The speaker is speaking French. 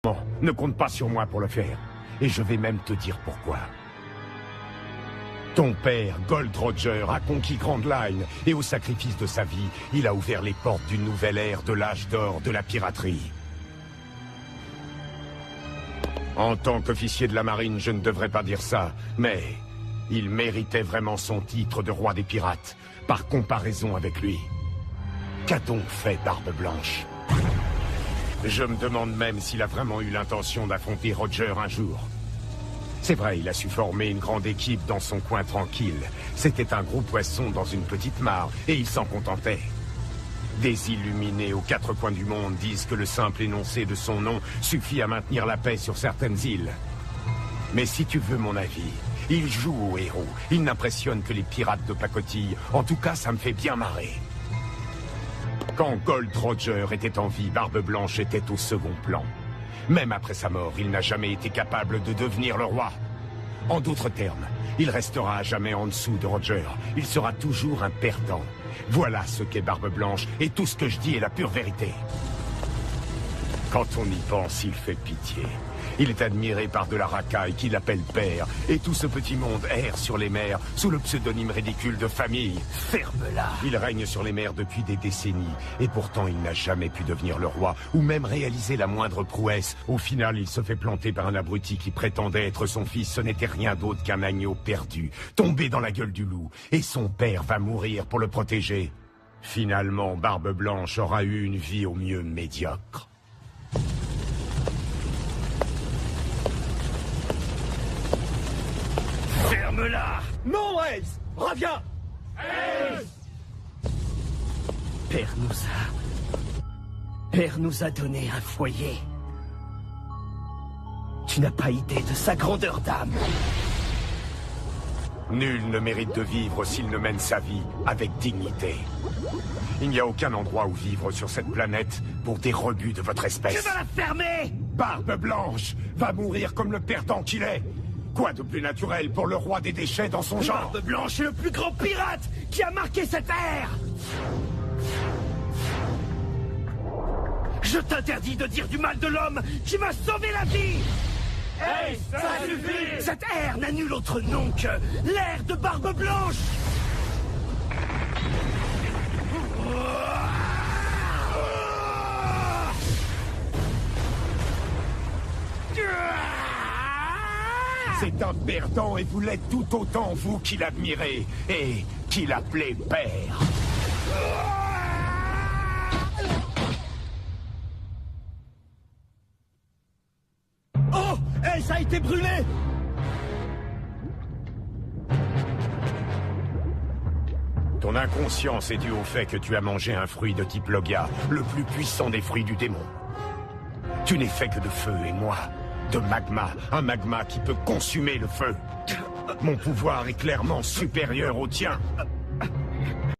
Bon, ne compte pas sur moi pour le faire. Et je vais même te dire pourquoi. Ton père, Gold Roger, a conquis Grand Line, et au sacrifice de sa vie, il a ouvert les portes d'une nouvelle ère de l'âge d'or de la piraterie. En tant qu'officier de la marine, je ne devrais pas dire ça, mais il méritait vraiment son titre de roi des pirates, par comparaison avec lui. Qu'a donc fait Barbe Blanche? Je me demande même s'il a vraiment eu l'intention d'affronter Roger un jour. C'est vrai, il a su former une grande équipe dans son coin tranquille. C'était un gros poisson dans une petite mare, et il s'en contentait. Des illuminés aux quatre coins du monde disent que le simple énoncé de son nom suffit à maintenir la paix sur certaines îles. Mais si tu veux mon avis, il joue au héros. Il n'impressionne que les pirates de pacotille. En tout cas, ça me fait bien marrer. Quand Gold Roger était en vie, Barbe Blanche était au second plan. Même après sa mort, il n'a jamais été capable de devenir le roi. En d'autres termes, il restera à jamais en dessous de Roger. Il sera toujours un perdant. Voilà ce qu'est Barbe Blanche, et tout ce que je dis est la pure vérité. Quand on y pense, il fait pitié. Il est admiré par de la racaille qu'il appelle père, et tout ce petit monde erre sur les mers sous le pseudonyme ridicule de famille. Ferme-la! Il règne sur les mers depuis des décennies, et pourtant il n'a jamais pu devenir le roi, ou même réaliser la moindre prouesse. Au final, il se fait planter par un abruti qui prétendait être son fils. Ce n'était rien d'autre qu'un agneau perdu, tombé dans la gueule du loup, et son père va mourir pour le protéger. Finalement, Barbe Blanche aura eu une vie au mieux médiocre. Ferme-la! Non, Ace! Reviens! Père nous a donné un foyer. Tu n'as pas idée de sa grandeur d'âme. Nul ne mérite de vivre s'il ne mène sa vie avec dignité. Il n'y a aucun endroit où vivre sur cette planète pour des rebuts de votre espèce. Tu vas la fermer! Barbe Blanche va mourir comme le perdant qu'il est. Quoi de plus naturel pour le roi des déchets dans son genre? Barbe Blanche est le plus grand pirate qui a marqué cette ère! Je t'interdis de dire du mal de l'homme qui m'a sauvé la vie! Hey, ça suffit! Cette ère n'a nul autre nom que l'ère de Barbe Blanche! C'est un perdant et vous l'êtes tout autant, vous qui l'admirez et qui l'appelez père. Oh! Ace a été brûlé! Ton inconscience est due au fait que tu as mangé un fruit de type Logia, le plus puissant des fruits du démon. Tu n'es fait que de feu et moi, de magma, un magma qui peut consumer le feu. Mon pouvoir est clairement supérieur au tien.